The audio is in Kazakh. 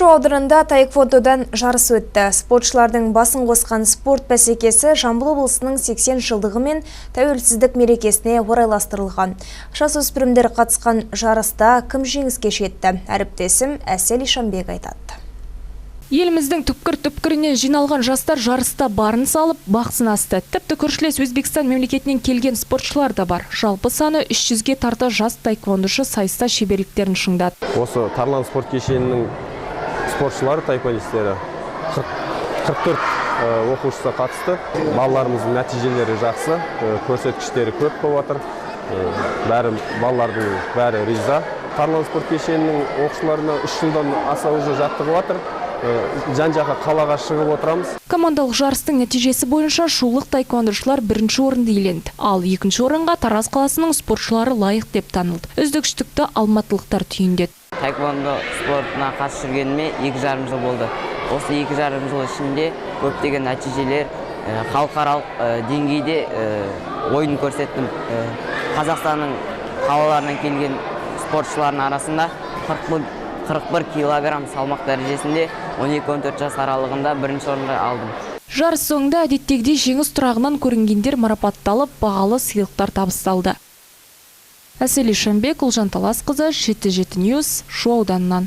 Шу ауданында таэквондодан жарыс өтті. Спортшылардың басын қосқан спорт бәсекесі Жамбыл облысының 80 жылдығы мен тәуелсіздік мерекесіне орайластырылған. Жасөспірімдер қатысқан жарыста кім жеңіске жетті? Әріптесім Әсел Ишанбек айтады. Еліміздің түпкір-түпкірінен жиналған жастар жарыста барын салып, бақ сынасты. Тіпті көршілес Өзбекстан мемлекетінен келген спортшылар да бар. Жалпы саны 300-ге тарта жас таэквондошы сайыста шеберліктерін шыңдады. Осы Тарлан спорт кешенінің спортшылары, таэквондистері 44 оқушысы қатысты. Балаларымыздың нәтижелері жақсы, көрсеткіштері көп болып жатыр. Балалардың бәрі риза. Тарлан спорт кешенінің оқушыларына 3 жылдан аса уже жаттығып жатыр. Жан-жаққа қалаға шығып отырамыз. Командалық жарыстың нәтижесі бойынша шулық таэквондошылар бірінші орынды иеленді. Ал екінші орынға Тараз қаласының спортшылары лайық деп танылды. Үздікшілікті алматылықтар түйіндеді. Таэквондо спортына қатысып жүргеніме 2,5 жыл болды. Осы 2,5 жыл ішінде көптеген нәтижелер, халықаралық деңгейде ойын көрсеттім. Қазақстанның қалаларынан келген спортшылардың арасында 41 килограмм салмақ дәрежесінде 12-14 жас аралығында бірінші орынға алдым. Жарыс соңында әдеттегідей жеңіс тұрағынан көрінгендер марапатталып, бағалы сыйлықтар табысталды. Әсел Ишанбек, Ұлжан Таласқызы, 7-7 Ньюс, Шу ауданынан.